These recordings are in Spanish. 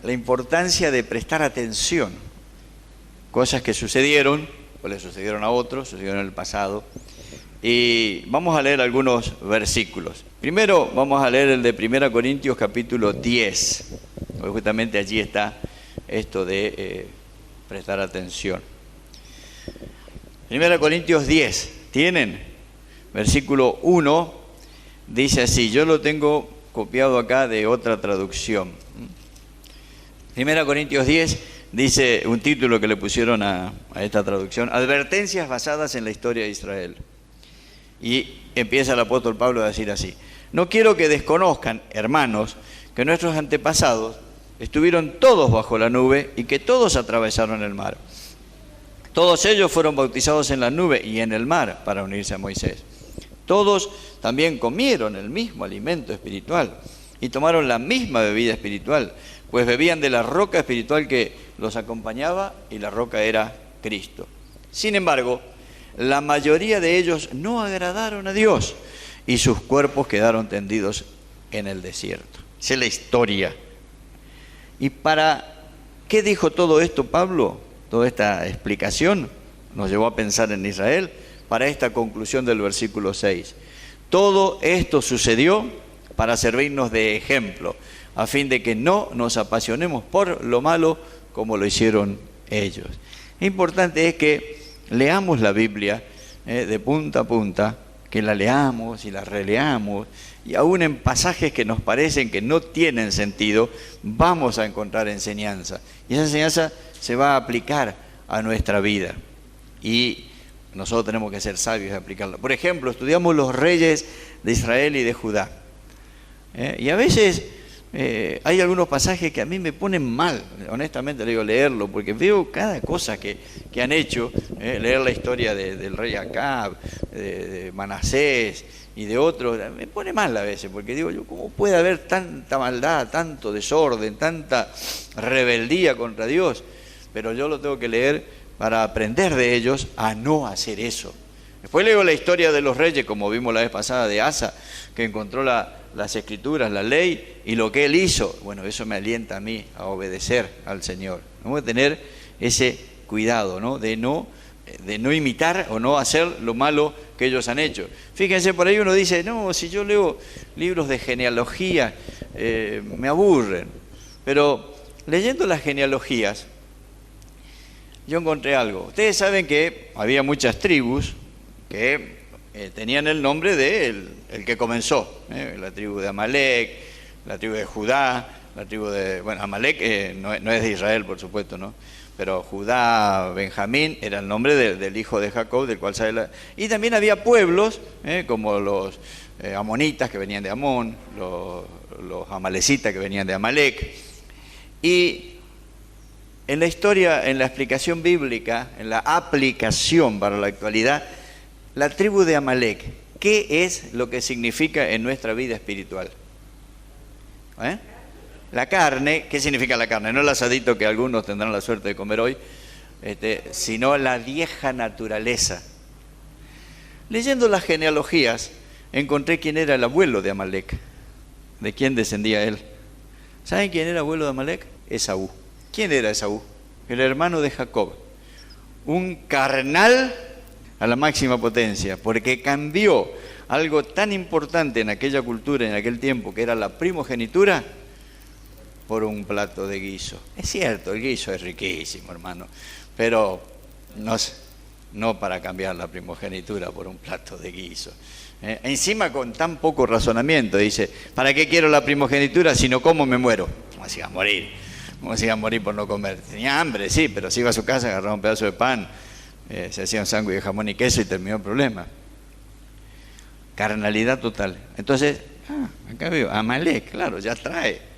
la importancia de prestar atención. Cosas que sucedieron, o le sucedieron a otros, sucedieron en el pasado. Y vamos a leer algunos versículos. Primero vamos a leer el de 1 Corintios capítulo 10. Porque justamente allí está esto de prestar atención. 1 Corintios 10, ¿tienen? Versículo 1 dice así, yo lo tengo copiado acá de otra traducción. 1 Corintios 10 dice un título que le pusieron a esta traducción, Advertencias basadas en la historia de Israel. Y empieza el apóstol Pablo a decir así, no quiero que desconozcan, hermanos, que nuestros antepasados estuvieron todos bajo la nube y que todos atravesaron el mar. Todos ellos fueron bautizados en la nube y en el mar para unirse a Moisés. Todos también comieron el mismo alimento espiritual y tomaron la misma bebida espiritual, pues bebían de la roca espiritual que los acompañaba y la roca era Cristo. Sin embargo, la mayoría de ellos no agradaron a Dios y sus cuerpos quedaron tendidos en el desierto. Esa es la historia. ¿Y para qué dijo todo esto Pablo? Toda esta explicación nos llevó a pensar en Israel para esta conclusión del versículo 6. Todo esto sucedió para servirnos de ejemplo, a fin de que no nos apasionemos por lo malo como lo hicieron ellos. Importante es que leamos la Biblia de punta a punta, que la leamos y la releamos, y aún en pasajes que nos parecen que no tienen sentido, vamos a encontrar enseñanza. Y esa enseñanza se va a aplicar a nuestra vida. Y nosotros tenemos que ser sabios de aplicarla. Por ejemplo, estudiamos los reyes de Israel y de Judá. Y a veces hay algunos pasajes que a mí me ponen mal, honestamente le digo leerlo, porque veo cada cosa que han hecho, leer la historia del rey Acab, de Manasés y de otros, me pone mal a veces, porque digo yo, ¿cómo puede haber tanta maldad, tanto desorden, tanta rebeldía contra Dios? Pero yo lo tengo que leer para aprender de ellos a no hacer eso. Después leo la historia de los reyes, como vimos la vez pasada de Asa, que encontró las escrituras, la ley y lo que él hizo. Bueno, eso me alienta a mí a obedecer al Señor. Vamos a tener ese cuidado, ¿no? De no imitar o no hacer lo malo que ellos han hecho. Fíjense, por ahí uno dice, no, si yo leo libros de genealogía, me aburren. Pero leyendo las genealogías, yo encontré algo. Ustedes saben que había muchas tribus que tenían el nombre de el que comenzó, la tribu de Amalek, la tribu de Judá, la tribu de... Bueno, Amalek no es de Israel, por supuesto, ¿no? Pero Judá, Benjamín, era el nombre del hijo de Jacob, del cual sale la... Y también había pueblos, como los amonitas que venían de Amón, los amalecitas que venían de Amalek. Y en la historia, en la explicación bíblica, en la aplicación para la actualidad, la tribu de Amalek, ¿qué es lo que significa en nuestra vida espiritual? La carne, ¿qué significa la carne? No el asadito que algunos tendrán la suerte de comer hoy, sino la vieja naturaleza. Leyendo las genealogías, encontré quién era el abuelo de Amalek, de quién descendía él. ¿Saben quién era abuelo de Amalek? Esaú. ¿Quién era Esaú? El hermano de Jacob. Un carnal a la máxima potencia, porque cambió algo tan importante en aquella cultura, en aquel tiempo, que era la primogenitura, por un plato de guiso. Es cierto, el guiso es riquísimo, hermano, pero no para cambiar la primogenitura por un plato de guiso. Encima con tan poco razonamiento, dice, ¿para qué quiero la primogenitura si no como me muero? ¿Cómo se iba a morir? ¿Cómo se iba a morir por no comer? Tenía hambre, sí, pero se iba a su casa, agarraba un pedazo de pan, se hacía un sándwich de jamón y queso y terminó el problema. Carnalidad total. Entonces, acá veo, Amalek, claro, ya trae.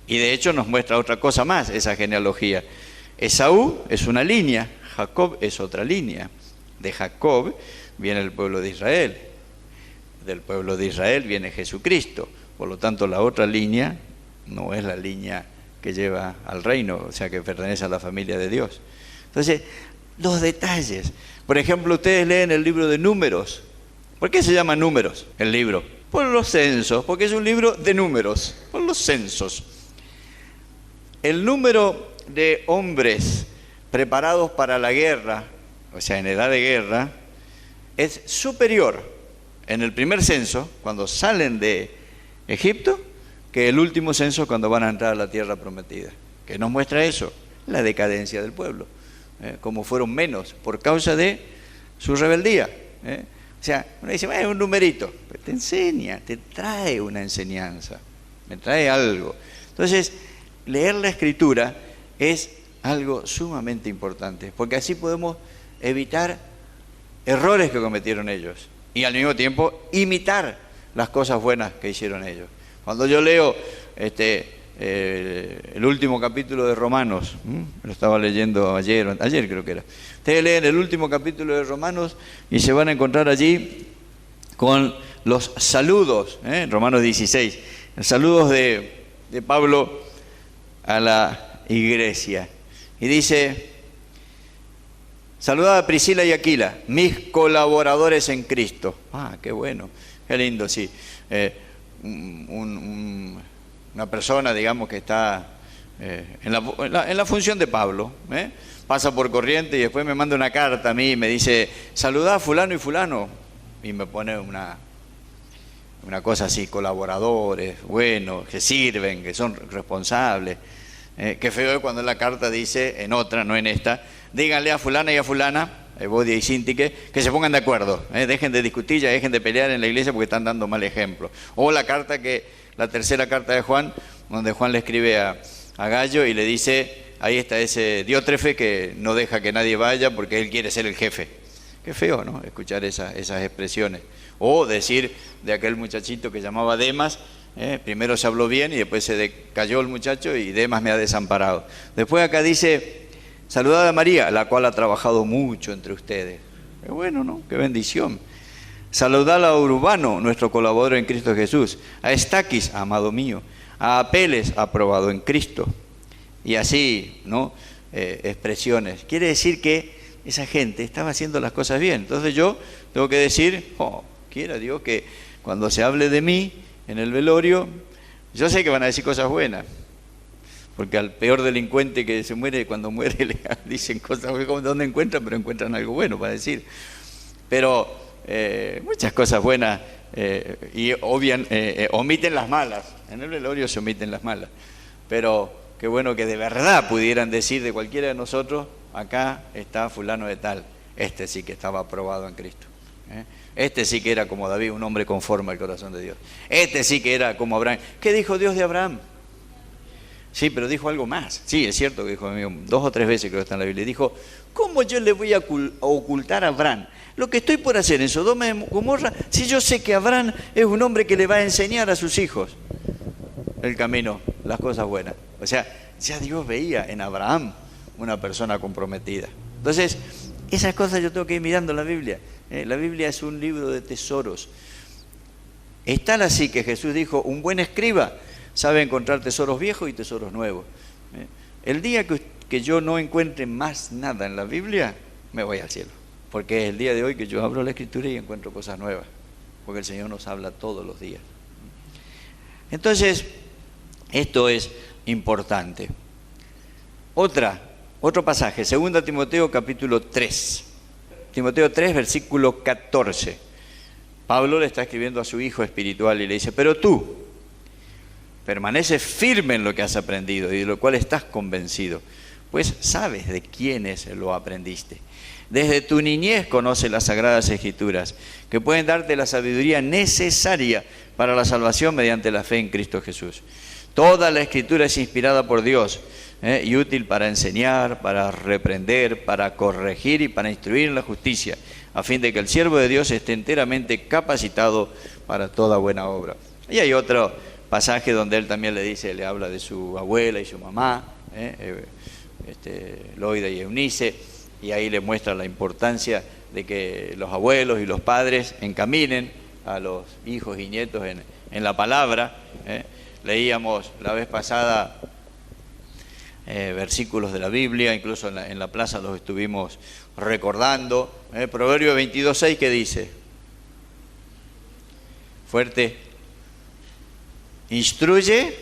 Y de hecho nos muestra otra cosa más, esa genealogía. Esaú es una línea, Jacob es otra línea. De Jacob viene el pueblo de Israel. Del pueblo de Israel viene Jesucristo. Por lo tanto, la otra línea no es la línea que lleva al reino, o sea, que pertenece a la familia de Dios. Entonces, los detalles. Por ejemplo, ustedes leen el libro de Números. ¿Por qué se llama Números el libro? Por los censos, porque es un libro de números, por los censos. el número de hombres preparados para la guerra, o sea, en edad de guerra, es superior en el primer censo, cuando salen de Egipto, que el último censo cuando van a entrar a la tierra prometida. ¿Qué nos muestra eso? La decadencia del pueblo, como fueron menos por causa de su rebeldía. O sea, uno dice, es un numerito, pero te enseña, te trae una enseñanza, me trae algo. Entonces, leer la Escritura es algo sumamente importante, porque así podemos evitar errores que cometieron ellos y al mismo tiempo imitar las cosas buenas que hicieron ellos. Cuando yo leo el último capítulo de Romanos, lo estaba leyendo ayer creo que era. Ustedes leen el último capítulo de Romanos y se van a encontrar allí con los saludos, Romanos 16, los saludos de Pablo a la iglesia. Y dice: saludad a Priscila y Aquila, mis colaboradores en Cristo. Ah, qué bueno, qué lindo, sí. Una persona, digamos, que está en la función de Pablo, pasa por Corrientes y después me manda una carta a mí y me dice: saludá a fulano y fulano, y me pone una cosa así, colaboradores, buenos, que sirven, que son responsables. Qué feo es cuando en la carta dice, en otra, no en esta, díganle a fulana y a fulana, Evodia y Sintique, que se pongan de acuerdo, dejen de discutir, ya dejen de pelear en la iglesia porque están dando mal ejemplo. O la tercera carta de Juan, donde Juan le escribe a Gallo y le dice: ahí está ese Diótrefe que no deja que nadie vaya porque él quiere ser el jefe. Qué feo, ¿no?, escuchar esas expresiones. O decir de aquel muchachito que llamaba Demas, primero se habló bien y después se decayó el muchacho y Demas me ha desamparado. Después acá dice: saludad a María, la cual ha trabajado mucho entre ustedes. Qué bueno, ¿no? Qué bendición. Saludad a Urbano, nuestro colaborador en Cristo Jesús. A Estaquis, amado mío. A Apeles, aprobado en Cristo. Y así, ¿no? Expresiones. Quiere decir que esa gente estaba haciendo las cosas bien. Entonces yo tengo que decir, quiera Dios que cuando se hable de mí en el velorio, yo sé que van a decir cosas buenas. Porque al peor delincuente que se muere, cuando muere le dicen cosas buenas, ¿dónde encuentran? Pero encuentran algo bueno para decir. Pero muchas cosas buenas y omiten las malas. En el velorio se omiten las malas. Pero qué bueno que de verdad pudieran decir de cualquiera de nosotros: acá está fulano de tal, este sí que estaba aprobado en Cristo. Este sí que era como David, un hombre conforme al corazón de Dios. Este sí que era como Abraham. ¿Qué dijo Dios de Abraham? Sí, pero dijo algo más. Sí, es cierto que dijo, amigo, 2 o 3 veces creo que está en la Biblia. Dijo: ¿cómo yo le voy a ocultar a Abraham lo que estoy por hacer en Sodoma y Gomorra, si yo sé que Abraham es un hombre que le va a enseñar a sus hijos el camino, las cosas buenas? O sea, ya Dios veía en Abraham una persona comprometida. Entonces, esas cosas yo tengo que ir mirando la Biblia. La Biblia es un libro de tesoros. Es tal así que Jesús dijo: un buen escriba sabe encontrar tesoros viejos y tesoros nuevos. El día que yo no encuentre más nada en la Biblia, me voy al cielo. Porque es el día de hoy que yo abro la Escritura y encuentro cosas nuevas. Porque el Señor nos habla todos los días. Entonces, esto es importante. Otro pasaje, 2 Timoteo capítulo 3. Timoteo 3, versículo 14. Pablo le está escribiendo a su hijo espiritual y le dice: pero tú permaneces firme en lo que has aprendido y de lo cual estás convencido, pues sabes de quiénes lo aprendiste. Desde tu niñez conoces las Sagradas Escrituras, que pueden darte la sabiduría necesaria para la salvación mediante la fe en Cristo Jesús. Toda la Escritura es inspirada por Dios y útil para enseñar, para reprender, para corregir y para instruir en la justicia, a fin de que el siervo de Dios esté enteramente capacitado para toda buena obra. Y hay otro pasaje donde él también le habla de su abuela y su mamá, Loida y Eunice, y ahí le muestra la importancia de que los abuelos y los padres encaminen a los hijos y nietos en la palabra. Leíamos la vez pasada versículos de la Biblia, incluso en la plaza los estuvimos recordando. Proverbio 22:6, ¿qué dice? Fuerte. Instruye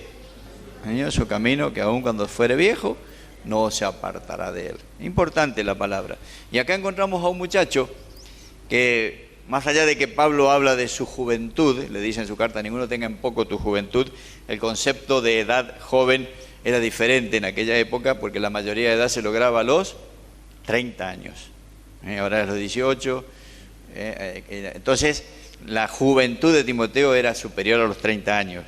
Enseñó su camino, que aun cuando fuere viejo, no se apartará de él. Importante la palabra. Y acá encontramos a un muchacho que, más allá de que Pablo habla de su juventud, le dice en su carta, ninguno tenga en poco tu juventud, el concepto de edad joven era diferente en aquella época, porque la mayoría de edad se lograba a los 30 años. Ahora a los 18. Entonces, la juventud de Timoteo era superior a los 30 años.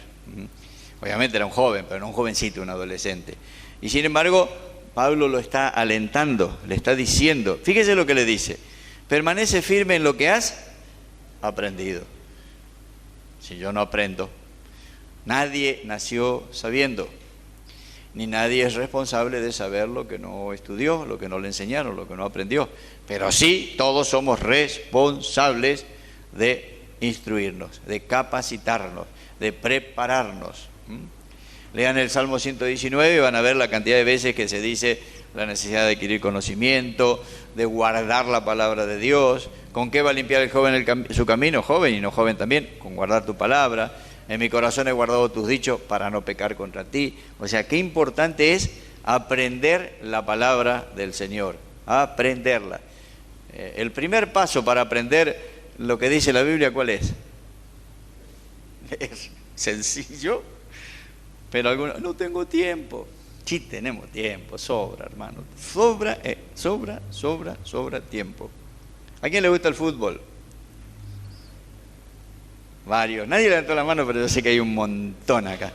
Obviamente era un joven, pero no un jovencito, un adolescente. Y sin embargo, Pablo lo está alentando, le está diciendo, fíjese lo que le dice, permanece firme en lo que has aprendido. Si yo no aprendo, nadie nació sabiendo, ni nadie es responsable de saber lo que no estudió, lo que no le enseñaron, lo que no aprendió. Pero sí, todos somos responsables de instruirnos, de capacitarnos, de prepararnos. Lean el Salmo 119 y van a ver la cantidad de veces que se dice la necesidad de adquirir conocimiento, de guardar la palabra de Dios. ¿Con qué va a limpiar el joven su camino? Joven y no joven también, con guardar tu palabra. En mi corazón he guardado tus dichos para no pecar contra ti. O sea, qué importante es aprender la palabra del Señor, aprenderla. El primer paso para aprender lo que dice la Biblia, ¿cuál es? Es sencillo, pero algunos, no tengo tiempo. Sí tenemos tiempo, sobra, hermano. Sobra tiempo. ¿A quién le gusta el fútbol? Varios. Nadie levantó la mano, pero yo sé que hay un montón acá.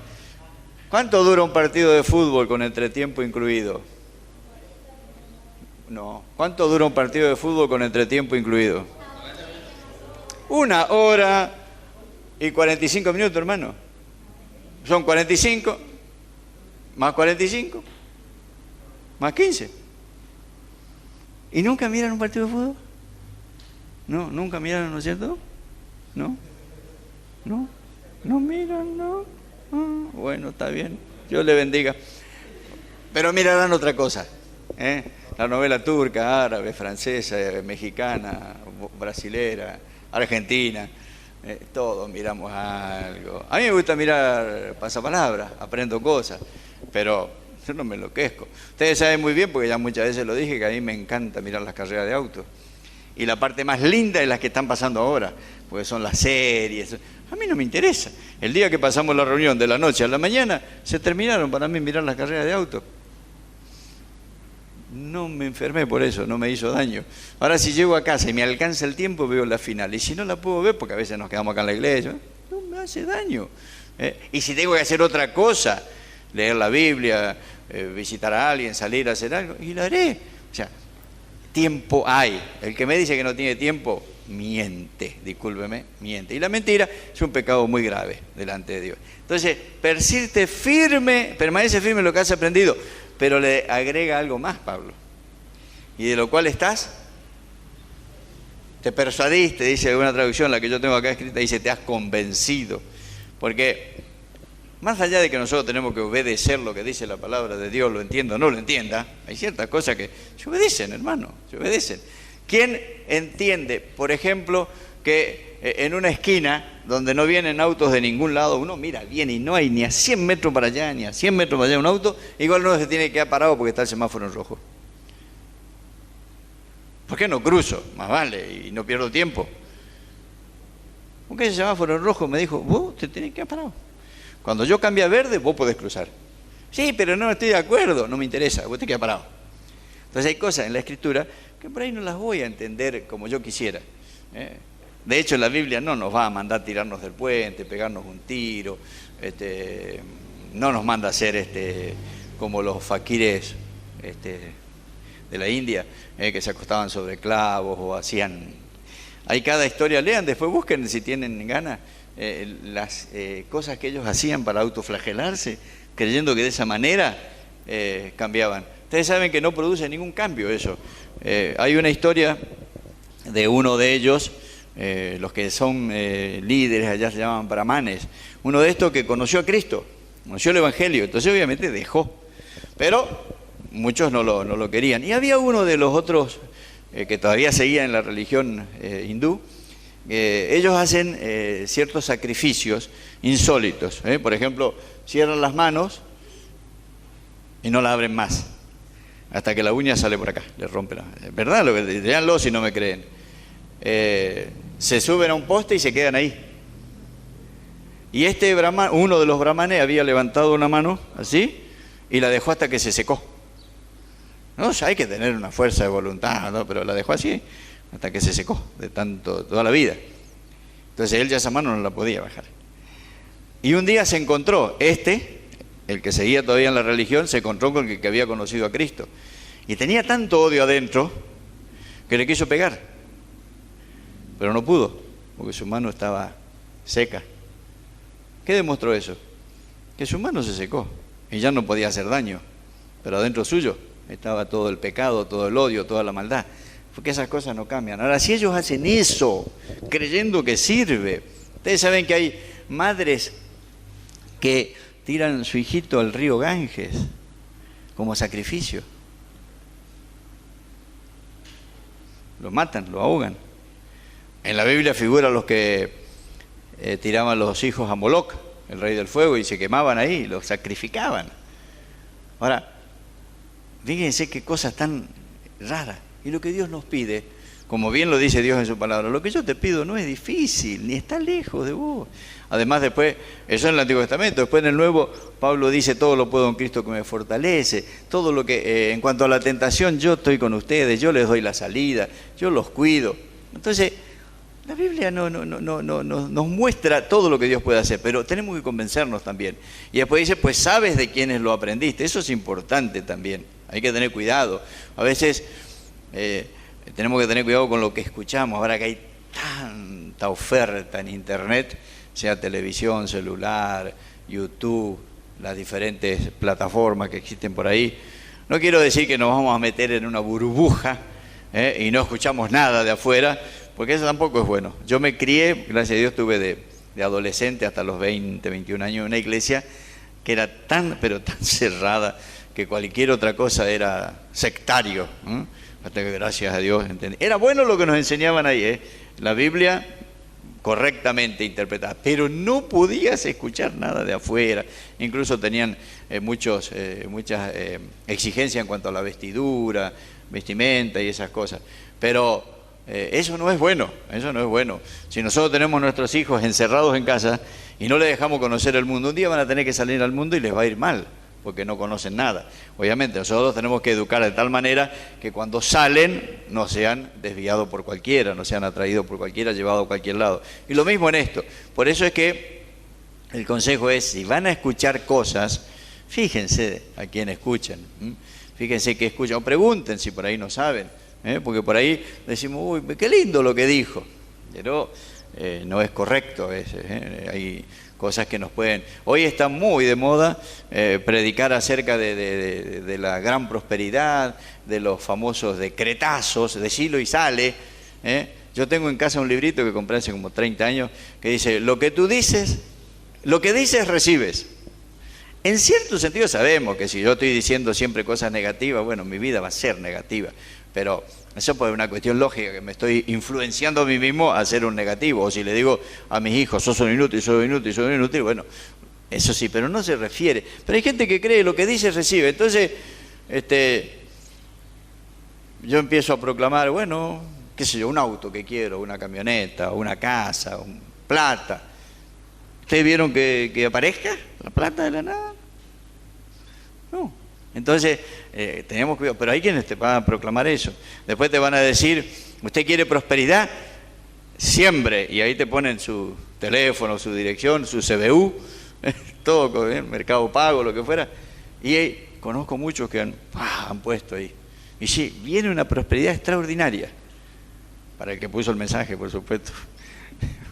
¿Cuánto dura un partido de fútbol con entretiempo incluido? No. ¿Cuánto dura un partido de fútbol con entretiempo incluido? 1 hora y 45 minutos, hermano. Son 45, más 45, más 15. ¿Y nunca miran un partido de fútbol? No, nunca miran, ¿no es cierto? No miran, no. Bueno, está bien, Dios le bendiga. Pero mirarán otra cosa, la novela turca, árabe, francesa, mexicana, brasilera, argentina, todos miramos algo. A mí me gusta mirar pasapalabra, aprendo cosas, pero yo no me enloquezco. Ustedes saben muy bien, porque ya muchas veces lo dije, que a mí me encanta mirar las carreras de autos. Y la parte más linda es las que están pasando ahora, porque son las series. A mí no me interesa. El día que pasamos la reunión de la noche a la mañana, se terminaron para mí mirar las carreras de auto. No me enfermé por eso, no me hizo daño. Ahora si llego a casa y me alcanza el tiempo, veo la final. Y si no la puedo ver, porque a veces nos quedamos acá en la iglesia, no me hace daño. Y si tengo que hacer otra cosa, leer la Biblia, visitar a alguien, salir a hacer algo, y lo haré. O sea, tiempo hay. El que me dice que no tiene tiempo, miente, discúlpeme, miente. Y la mentira es un pecado muy grave delante de Dios. Entonces, persiste firme, permanece firme en lo que has aprendido, pero le agrega algo más, Pablo. Y de lo cual te persuadiste, dice alguna traducción, la que yo tengo acá escrita, dice, te has convencido. Porque más allá de que nosotros tenemos que obedecer lo que dice la palabra de Dios, lo entienda o no lo entienda, hay ciertas cosas que se obedecen, hermano, se obedecen. ¿Quién entiende, por ejemplo, que en una esquina donde no vienen autos de ningún lado, uno mira bien y no hay ni a 100 metros para allá, ni a 100 metros para allá un auto, igual uno se tiene que quedar parado porque está el semáforo en rojo? ¿Por qué no cruzo? Más vale, y no pierdo tiempo. Porque ese semáforo en rojo me dijo, vos te tenés que quedar parado. Cuando yo cambie a verde, vos podés cruzar. Sí, pero no estoy de acuerdo, no me interesa, vos te quedás parado. Entonces hay cosas en la Escritura que por ahí no las voy a entender como yo quisiera. De hecho, la Biblia no nos va a mandar tirarnos del puente, pegarnos un tiro, no nos manda a hacer como los faquires de la India, que se acostaban sobre clavos o hacían... Hay cada historia, lean, después busquen si tienen ganas las cosas que ellos hacían para autoflagelarse, creyendo que de esa manera cambiaban. Ustedes saben que no produce ningún cambio eso. Hay una historia de uno de ellos, los que son líderes, allá se llaman brahmanes, uno de estos que conoció a Cristo, conoció el Evangelio, entonces obviamente dejó, pero muchos no lo querían. Y había uno de los otros que todavía seguía en la religión hindú. Ellos hacen ciertos sacrificios insólitos. Por ejemplo, cierran las manos y no la abren más, hasta que la uña sale por acá, le rompen. ¿Es verdad? Léanlo si no me creen. Se suben a un poste y se quedan ahí. Y uno de los brahmanes había levantado una mano así y la dejó hasta que se secó. No, ya hay que tener una fuerza de voluntad, ¿no? Pero la dejó así hasta que se secó de toda la vida. Entonces él ya esa mano no la podía bajar. Y un día se encontró, el que seguía todavía en la religión, se encontró con el que había conocido a Cristo. Y tenía tanto odio adentro que le quiso pegar. Pero no pudo, porque su mano estaba seca. ¿Qué demostró eso? Que su mano se secó y ya no podía hacer daño. Pero adentro suyo estaba todo el pecado, todo el odio, toda la maldad. Porque esas cosas no cambian. Ahora, si ellos hacen eso, creyendo que sirve. Ustedes saben que hay madres que tiran a su hijito al río Ganges como sacrificio. Lo matan, lo ahogan. En la Biblia figuran los que tiraban los hijos a Moloc, el rey del fuego, y se quemaban ahí, los sacrificaban. Ahora, fíjense qué cosas tan raras. Y lo que Dios nos pide, como bien lo dice Dios en su palabra, lo que yo te pido no es difícil, ni está lejos de vos. Además, después, eso en el Antiguo Testamento, después en el Nuevo, Pablo dice, todo lo puedo en Cristo que me fortalece, todo lo que, en cuanto a la tentación, yo estoy con ustedes, yo les doy la salida, yo los cuido. Entonces, la Biblia nos muestra todo lo que Dios puede hacer, pero tenemos que convencernos también. Y después dice, pues sabes de quiénes lo aprendiste. Eso es importante también. Hay que tener cuidado. A veces tenemos que tener cuidado con lo que escuchamos. Ahora que hay tanta oferta en Internet, sea televisión, celular, YouTube, las diferentes plataformas que existen por ahí. No quiero decir que nos vamos a meter en una burbuja y no escuchamos nada de afuera, porque eso tampoco es bueno. Yo me crié, gracias a Dios, tuve de adolescente hasta los 20, 21 años en una iglesia que era pero tan cerrada que cualquier otra cosa era sectario. Hasta que gracias a Dios entendí. Era bueno lo que nos enseñaban ahí, la Biblia correctamente interpretada, pero no podías escuchar nada de afuera. Incluso tenían muchas exigencias en cuanto a la vestimenta y esas cosas. Pero eso no es bueno, eso no es bueno. Si nosotros tenemos nuestros hijos encerrados en casa y no les dejamos conocer el mundo, un día van a tener que salir al mundo y les va a ir mal, porque no conocen nada. Obviamente nosotros tenemos que educar de tal manera que cuando salen no sean desviados por cualquiera, no sean atraídos por cualquiera, llevados a cualquier lado. Y lo mismo en esto. Por eso es que el consejo es, si van a escuchar cosas, fíjense a quién escuchan, fíjense qué escuchan, o pregunten si por ahí no saben. Porque por ahí decimos, uy, qué lindo lo que dijo, pero no es correcto a veces. Hay cosas que nos pueden... Hoy está muy de moda predicar acerca de la gran prosperidad, de los famosos decretazos, decilo y sale. Yo tengo en casa un librito que compré hace como 30 años que dice, lo que dices recibes. En cierto sentido sabemos que si yo estoy diciendo siempre cosas negativas, bueno, mi vida va a ser negativa. Pero eso puede ser una cuestión lógica, que me estoy influenciando a mí mismo a ser un negativo. O si le digo a mis hijos, sos un inútil, bueno, eso sí, pero no se refiere. Pero hay gente que cree lo que dice recibe. Entonces, yo empiezo a proclamar, bueno, qué sé yo, un auto que quiero, una camioneta, una casa, plata. ¿Ustedes vieron que aparezca la plata de la nada? No. Entonces, tenemos cuidado, pero hay quienes te van a proclamar eso. Después te van a decir, ¿usted quiere prosperidad? Siembre, y ahí te ponen su teléfono, su dirección, su CBU, todo con Mercado Pago, lo que fuera. Y conozco muchos que han puesto ahí. Y sí, viene una prosperidad extraordinaria, para el que puso el mensaje, por supuesto,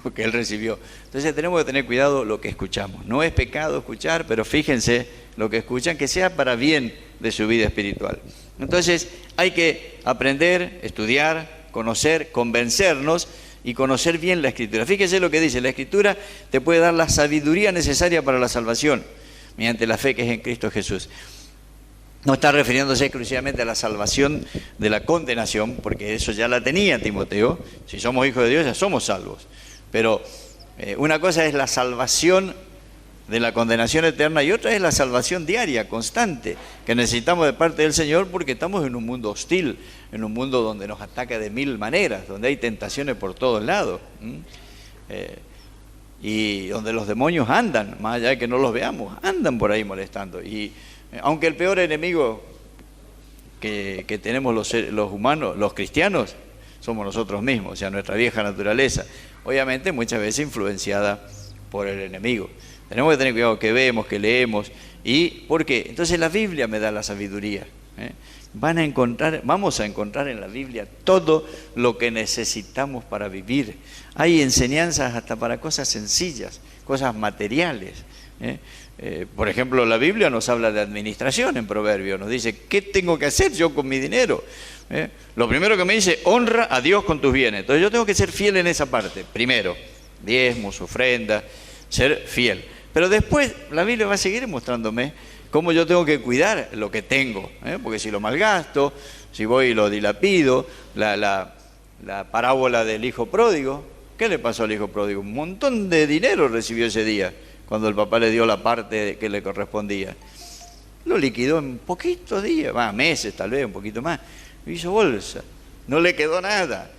porque él recibió. Entonces tenemos que tener cuidado lo que escuchamos. No es pecado escuchar, pero fíjense lo que escuchan, que sea para bien de su vida espiritual. Entonces hay que aprender, estudiar, conocer, convencernos y conocer bien la Escritura. Fíjense lo que dice, la Escritura te puede dar la sabiduría necesaria para la salvación, mediante la fe que es en Cristo Jesús. No está refiriéndose exclusivamente a la salvación de la condenación, porque eso ya la tenía Timoteo. Si somos hijos de Dios ya somos salvos. Pero una cosa es la salvación de la condenación eterna, y otra es la salvación diaria, constante, que necesitamos de parte del Señor porque estamos en un mundo hostil, en un mundo donde nos ataca de mil maneras, donde hay tentaciones por todos lados, y donde los demonios andan, más allá de que no los veamos, andan por ahí molestando. Y aunque el peor enemigo que tenemos los humanos, los cristianos, somos nosotros mismos, o sea, nuestra vieja naturaleza, obviamente muchas veces influenciada por el enemigo. Tenemos que tener cuidado que vemos, que leemos. ¿Y por qué? Entonces la Biblia me da la sabiduría. Vamos a encontrar en la Biblia todo lo que necesitamos para vivir. Hay enseñanzas hasta para cosas sencillas, cosas materiales. Por ejemplo, la Biblia nos habla de administración en Proverbios. Nos dice, ¿qué tengo que hacer yo con mi dinero? Lo primero que me dice, honra a Dios con tus bienes. Entonces yo tengo que ser fiel en esa parte. Primero, diezmos, ofrendas, ser fiel. Pero después la Biblia va a seguir mostrándome cómo yo tengo que cuidar lo que tengo, porque si lo malgasto, si voy y lo dilapido, la parábola del hijo pródigo, ¿qué le pasó al hijo pródigo? Un montón de dinero recibió ese día, cuando el papá le dio la parte que le correspondía. Lo liquidó en poquitos días, meses tal vez, un poquito más, hizo bolsa, no le quedó nada,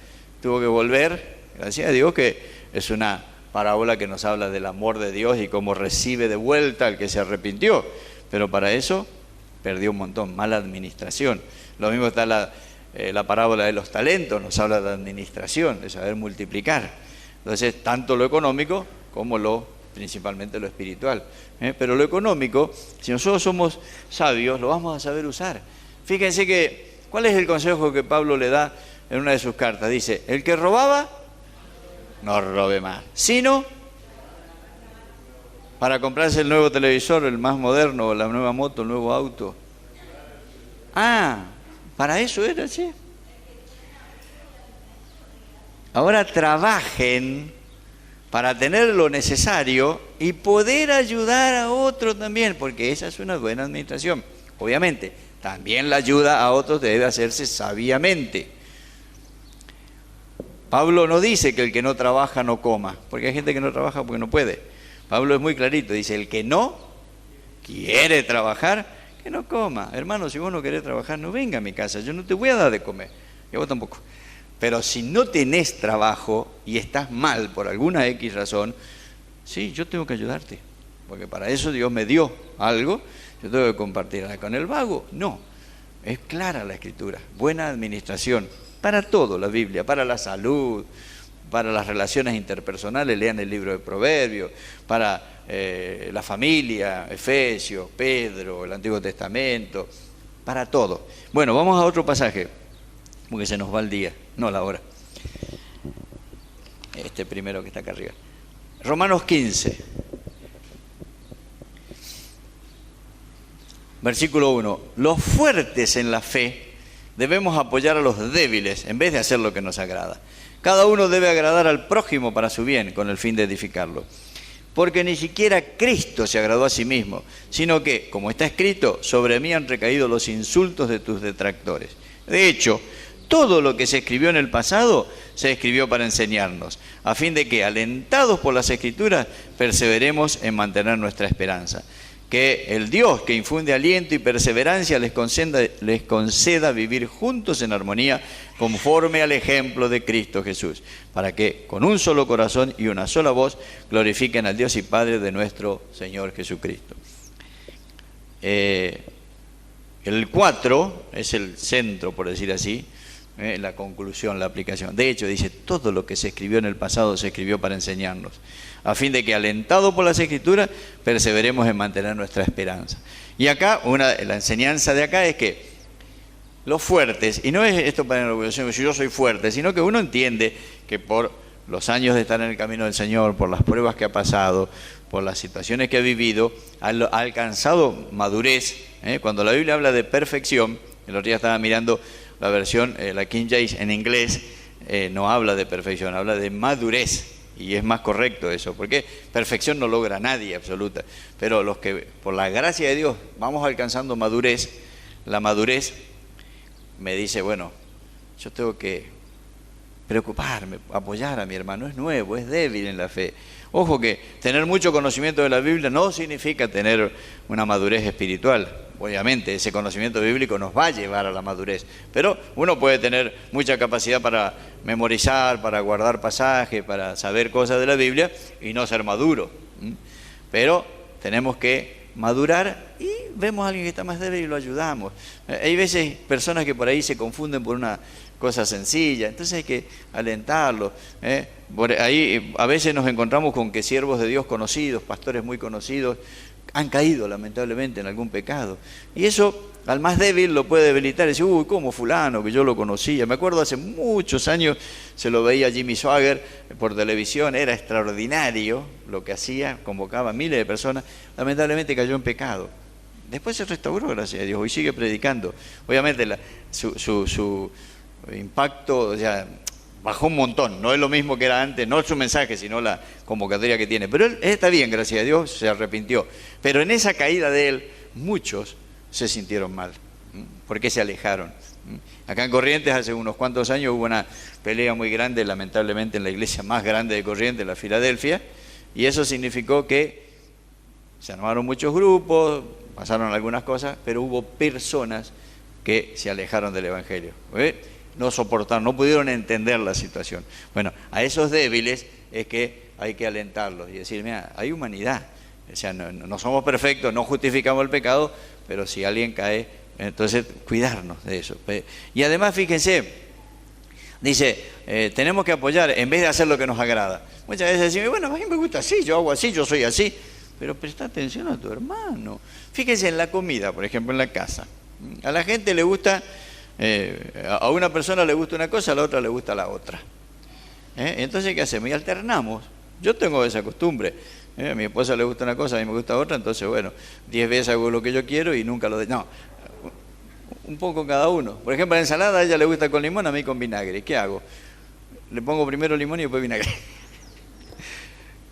tuvo que volver, gracias a Dios que es una parábola que nos habla del amor de Dios y cómo recibe de vuelta al que se arrepintió. Pero para eso perdió un montón, mala administración. Lo mismo está la parábola de los talentos, nos habla de administración, de saber multiplicar. Entonces, tanto lo económico como principalmente lo espiritual. Pero lo económico, si nosotros somos sabios, lo vamos a saber usar. Fíjense que, ¿cuál es el consejo que Pablo le da en una de sus cartas? Dice, el que robaba, no robe más, sino para comprarse el nuevo televisor, el más moderno, la nueva moto, el nuevo auto. Para eso era, ¿sí? Ahora trabajen para tener lo necesario y poder ayudar a otro también, porque esa es una buena administración. Obviamente, también la ayuda a otros debe hacerse sabiamente. Pablo no dice que el que no trabaja no coma, porque hay gente que no trabaja porque no puede. Pablo es muy clarito, dice, el que no quiere trabajar, que no coma. Hermano, si vos no querés trabajar, no venga a mi casa, yo no te voy a dar de comer, y a vos tampoco. Pero si no tenés trabajo y estás mal por alguna X razón, sí, yo tengo que ayudarte, porque para eso Dios me dio algo, yo tengo que compartir. Con el vago, no. Es clara la Escritura, buena administración, para todo la Biblia, para la salud, para las relaciones interpersonales, lean el libro de Proverbios, para la familia, Efesios, Pedro, el Antiguo Testamento, para todo. Bueno, vamos a otro pasaje, porque se nos va el día, no la hora. Este primero que está acá arriba. Romanos 15, versículo 1. Los fuertes en la fe debemos apoyar a los débiles en vez de hacer lo que nos agrada. Cada uno debe agradar al prójimo para su bien, con el fin de edificarlo. Porque ni siquiera Cristo se agradó a sí mismo, sino que, como está escrito, sobre mí han recaído los insultos de tus detractores. De hecho, todo lo que se escribió en el pasado se escribió para enseñarnos, a fin de que, alentados por las Escrituras, perseveremos en mantener nuestra esperanza. Que el Dios que infunde aliento y perseverancia les conceda vivir juntos en armonía conforme al ejemplo de Cristo Jesús, para que con un solo corazón y una sola voz glorifiquen al Dios y Padre de nuestro Señor Jesucristo. El 4 es el centro, por decir así, la conclusión, la aplicación. De hecho, dice, todo lo que se escribió en el pasado se escribió para enseñarnos, a fin de que, alentados por las Escrituras, perseveremos en mantener nuestra esperanza. Y acá, la enseñanza de acá es que los fuertes, y no es esto para enorgullecerme, si yo soy fuerte, sino que uno entiende que por los años de estar en el camino del Señor, por las pruebas que ha pasado, por las situaciones que ha vivido, ha alcanzado madurez. Cuando la Biblia habla de perfección, el otro día estaba mirando la versión, la King James en inglés, no habla de perfección, habla de madurez. Y es más correcto eso, porque perfección no logra nadie absoluta. Pero los que por la gracia de Dios vamos alcanzando madurez, la madurez me dice, bueno, yo tengo que preocuparme, apoyar a mi hermano, es nuevo, es débil en la fe. Ojo que tener mucho conocimiento de la Biblia no significa tener una madurez espiritual. Obviamente ese conocimiento bíblico nos va a llevar a la madurez, pero uno puede tener mucha capacidad para memorizar, para guardar pasajes, para saber cosas de la Biblia y no ser maduro. Pero tenemos que madurar y vemos a alguien que está más débil y lo ayudamos. Hay veces personas que por ahí se confunden por una cosa sencilla, entonces hay que alentarlos. Por ahí a veces nos encontramos con que siervos de Dios conocidos, pastores muy conocidos, han caído lamentablemente en algún pecado. Y eso al más débil lo puede debilitar y decir, uy, ¿cómo fulano que yo lo conocía? Me acuerdo hace muchos años se lo veía a Jimmy Swaggart por televisión, era extraordinario lo que hacía, convocaba a miles de personas, lamentablemente cayó en pecado. Después se restauró, gracias a Dios, y sigue predicando. Obviamente su impacto, o sea, bajó un montón, no es lo mismo que era antes, no es su mensaje, sino la convocatoria que tiene. Pero él está bien, gracias a Dios, se arrepintió. Pero en esa caída de él, muchos se sintieron mal, porque se alejaron. Acá en Corrientes hace unos cuantos años hubo una pelea muy grande, lamentablemente en la iglesia más grande de Corrientes, la Filadelfia, y eso significó que se armaron muchos grupos, pasaron algunas cosas, pero hubo personas que se alejaron del Evangelio. No soportaron, no pudieron entender la situación. Bueno, a esos débiles es que hay que alentarlos y decir, mira, hay humanidad. O sea, no somos perfectos, no justificamos el pecado, pero si alguien cae, entonces cuidarnos de eso. Y además, fíjense, dice, tenemos que apoyar en vez de hacer lo que nos agrada. Muchas veces decimos, bueno, a mí me gusta así, yo hago así, yo soy así. Pero presta atención a tu hermano. Fíjense en la comida, por ejemplo, en la casa. A la gente le gusta... a una persona le gusta una cosa, a la otra le gusta la otra. Entonces, ¿qué hacemos? Y alternamos. Yo tengo esa costumbre. A mi esposa le gusta una cosa, a mí me gusta otra, entonces, bueno, 10 veces hago lo que yo quiero y nunca lo de... No, un poco cada uno. Por ejemplo, la ensalada a ella le gusta con limón, a mí con vinagre. ¿Qué hago? Le pongo primero limón y después vinagre.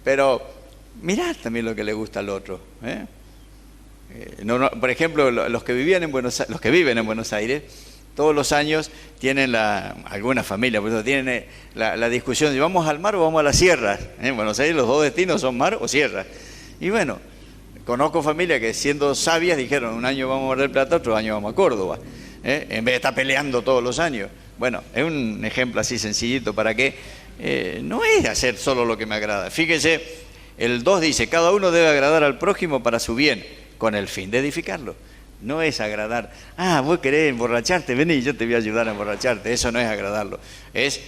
Pero mirad también lo que le gusta al otro. Por ejemplo, los que viven en Buenos Aires, todos los años tienen algunas familias, por eso tienen la discusión de vamos al mar o vamos a las sierras. En Buenos Aires los dos destinos son mar o sierra. Y bueno, conozco familias que siendo sabias dijeron un año vamos a Mar del Plata, otro año vamos a Córdoba, en vez de estar peleando todos los años. Bueno, es un ejemplo así sencillito para que no es hacer solo lo que me agrada. Fíjese, el 2 dice, cada uno debe agradar al prójimo para su bien, con el fin de edificarlo. No es agradar, vos querés emborracharte, vení, yo te voy a ayudar a emborracharte. Eso no es agradarlo. Es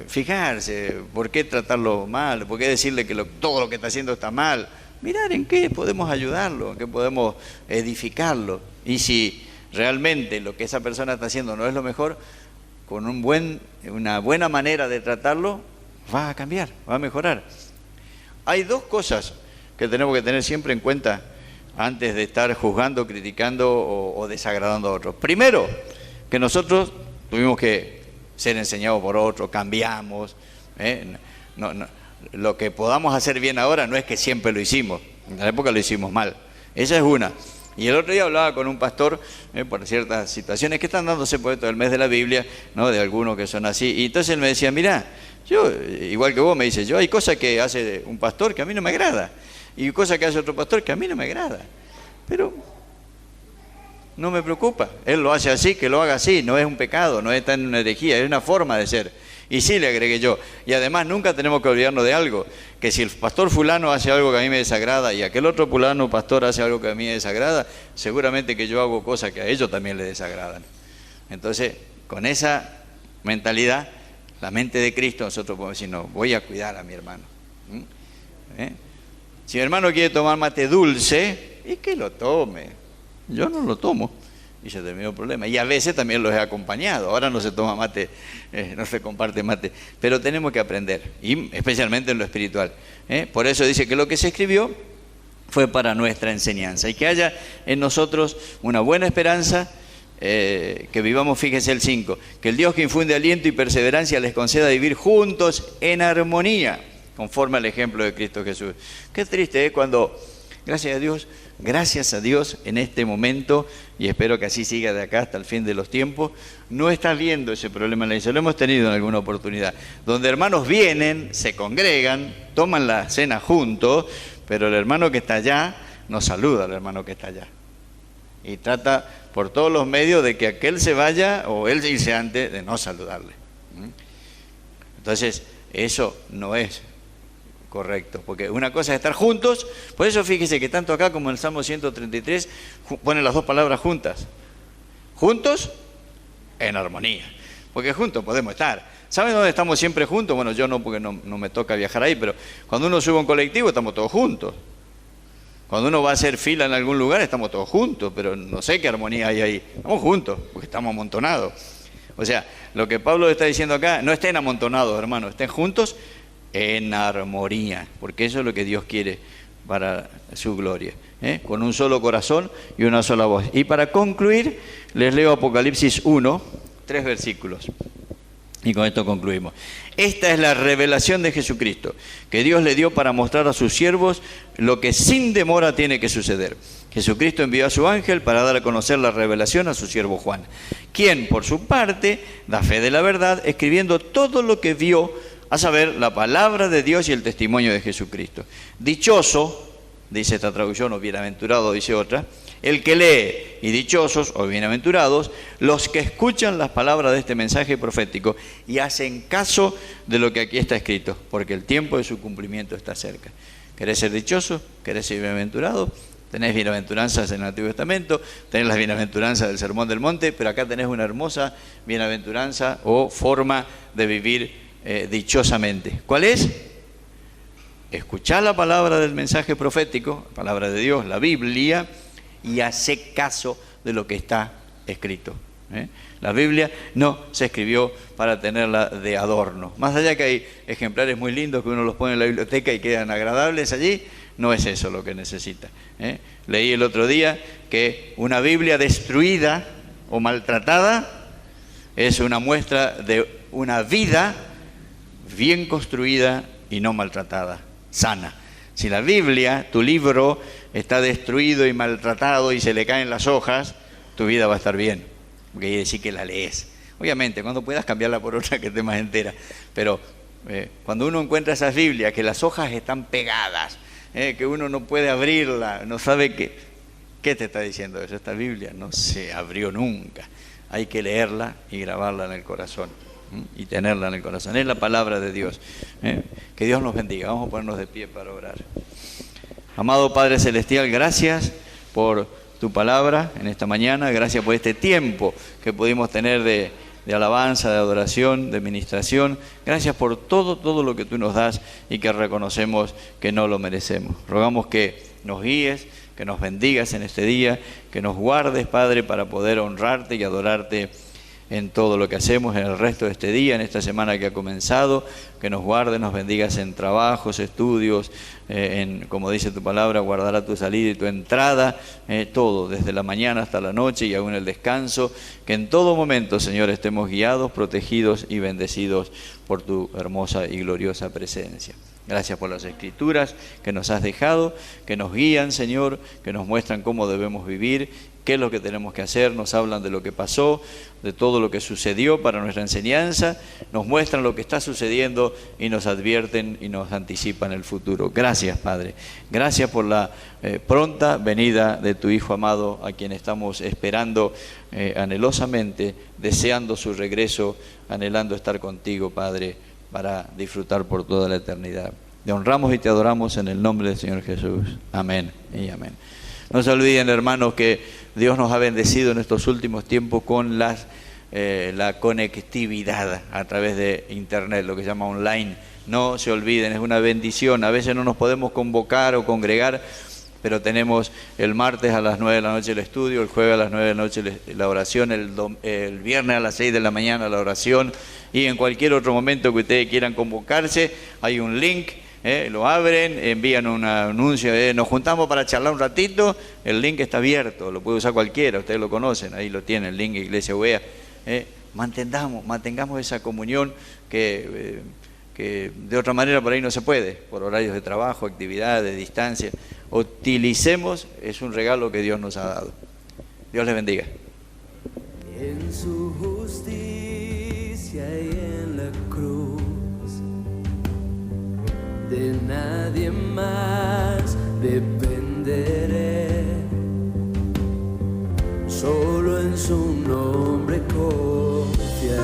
fijarse, ¿por qué tratarlo mal? ¿Por qué decirle que todo lo que está haciendo está mal? Mirar en qué podemos ayudarlo, en qué podemos edificarlo. Y si realmente lo que esa persona está haciendo no es lo mejor, con una buena manera de tratarlo, va a cambiar, va a mejorar. Hay dos cosas que tenemos que tener siempre en cuenta antes de estar juzgando, criticando o desagradando a otros. Primero, que nosotros tuvimos que ser enseñados por otros, cambiamos. Lo que podamos hacer bien ahora no es que siempre lo hicimos, en la época lo hicimos mal. Esa es una. Y el otro día hablaba con un pastor por ciertas situaciones que están dándose por esto del mes de la Biblia, ¿no? De algunos que son así. Y entonces él me decía, mirá, yo, igual que vos, me dice, hay cosas que hace un pastor que a mí no me agrada. Y cosas que hace otro pastor que a mí no me agrada. Pero no me preocupa. Él lo hace así, que lo haga así. No es un pecado, no está en una herejía, es una forma de ser. Y sí, le agregué yo. Y además nunca tenemos que olvidarnos de algo. Que si el pastor fulano hace algo que a mí me desagrada y aquel otro fulano pastor hace algo que a mí me desagrada, seguramente que yo hago cosas que a ellos también les desagradan. Entonces, con esa mentalidad, la mente de Cristo, nosotros podemos decir, no, voy a cuidar a mi hermano. Si mi hermano quiere tomar mate dulce, y que lo tome. Yo no lo tomo. Y se terminó el problema. Y a veces también los he acompañado. Ahora no se toma mate, no se comparte mate. Pero tenemos que aprender, y especialmente en lo espiritual. Por eso dice que lo que se escribió fue para nuestra enseñanza. Y que haya en nosotros una buena esperanza, que vivamos, fíjese el 5, que el Dios que infunde aliento y perseverancia les conceda vivir juntos en armonía, conforme al ejemplo de Cristo Jesús. Qué triste es cuando Gracias a Dios en este momento, y espero que así siga de acá hasta el fin de los tiempos, no estás viendo ese problema en la iglesia. Lo hemos tenido en alguna oportunidad, donde hermanos vienen, se congregan, toman la cena juntos, pero el hermano que está allá no saluda al hermano que está allá. Y trata por todos los medios de que aquel se vaya o él irse antes de no saludarle. Entonces, eso no es correcto, porque una cosa es estar juntos. Por eso fíjese que tanto acá como en el Salmo 133 ponen las dos palabras juntas. Juntos en armonía, porque juntos podemos estar. ¿Saben dónde estamos siempre juntos? Bueno, yo no, porque no me toca viajar ahí, pero cuando uno sube a un colectivo estamos todos juntos. Cuando uno va a hacer fila en algún lugar estamos todos juntos, pero no sé qué armonía hay ahí. Estamos juntos, porque estamos amontonados. O sea, lo que Pablo está diciendo acá, no estén amontonados, hermanos, estén juntos en armonía, porque eso es lo que Dios quiere para su gloria, con un solo corazón y una sola voz. Y para concluir, les leo Apocalipsis 1, 3 versículos, y con esto concluimos. Esta es la revelación de Jesucristo, que Dios le dio para mostrar a sus siervos lo que sin demora tiene que suceder. Jesucristo envió a su ángel para dar a conocer la revelación a su siervo Juan, quien, por su parte, da fe de la verdad, escribiendo todo lo que vio, a saber, la palabra de Dios y el testimonio de Jesucristo. Dichoso, dice esta traducción, o bienaventurado, dice otra, el que lee, y dichosos, o bienaventurados, los que escuchan las palabras de este mensaje profético y hacen caso de lo que aquí está escrito, porque el tiempo de su cumplimiento está cerca. ¿Querés ser dichoso? ¿Querés ser bienaventurado? Tenés bienaventuranzas en el Antiguo Testamento, tenés las bienaventuranzas del Sermón del Monte, pero acá tenés una hermosa bienaventuranza o forma de vivir dichosamente. ¿Cuál es? Escuchar la palabra del mensaje profético, la palabra de Dios, la Biblia, y hacer caso de lo que está escrito. La Biblia no se escribió para tenerla de adorno. Más allá que hay ejemplares muy lindos que uno los pone en la biblioteca y quedan agradables allí, no es eso lo que necesita. Leí el otro día que una Biblia destruida o maltratada es una muestra de una vida bien construida y no maltratada, sana. Si la Biblia, tu libro, está destruido y maltratado y se le caen las hojas, tu vida va a estar bien, porque quiere decir que la lees. Obviamente, cuando puedas cambiarla por otra que esté más entera, pero cuando uno encuentra esas Biblias, que las hojas están pegadas, que uno no puede abrirla, no sabe qué te está diciendo eso. Esta Biblia no se abrió nunca. Hay que leerla y grabarla en el corazón. Y tenerla en el corazón. Es la palabra de Dios. Que Dios nos bendiga. Vamos a ponernos de pie para orar. Amado Padre Celestial, gracias por tu palabra en esta mañana. Gracias por este tiempo que pudimos tener de alabanza, de adoración, de ministración. Gracias por todo lo que tú nos das y que reconocemos que no lo merecemos. Rogamos que nos guíes, que nos bendigas en este día, que nos guardes, Padre, para poder honrarte y adorarte en todo lo que hacemos en el resto de este día, en esta semana que ha comenzado, que nos guardes, nos bendigas en trabajos, estudios, como dice tu palabra, guardará tu salida y tu entrada, todo, desde la mañana hasta la noche y aún el descanso, que en todo momento, Señor, estemos guiados, protegidos y bendecidos por tu hermosa y gloriosa presencia. Gracias por las Escrituras que nos has dejado, que nos guían, Señor, que nos muestran cómo debemos vivir, qué es lo que tenemos que hacer, nos hablan de lo que pasó, de todo lo que sucedió para nuestra enseñanza, nos muestran lo que está sucediendo y nos advierten y nos anticipan el futuro. Gracias, Padre. Gracias por la pronta venida de tu Hijo amado, a quien estamos esperando anhelosamente, deseando su regreso, anhelando estar contigo, Padre, para disfrutar por toda la eternidad. Te honramos y te adoramos en el nombre del Señor Jesús. Amén y amén. No se olviden, hermanos, que Dios nos ha bendecido en estos últimos tiempos con la conectividad a través de Internet, lo que se llama online. No se olviden, es una bendición. A veces no nos podemos convocar o congregar, pero tenemos el martes a las 9 de la noche el estudio, el jueves a las 9 de la noche la oración, el viernes a las 6 de la mañana la oración, y en cualquier otro momento que ustedes quieran convocarse, hay un link. Lo abren, envían un anuncio, nos juntamos para charlar un ratito, el link está abierto, lo puede usar cualquiera, ustedes lo conocen, ahí lo tienen, el link Iglesia UEA. Mantengamos esa comunión que de otra manera por ahí no se puede, por horarios de trabajo, actividades, distancia. utilicemos, es un regalo que Dios nos ha dado. Dios les bendiga. En su justicia y en la cruz, de nadie más dependeré, solo en su nombre confiaré.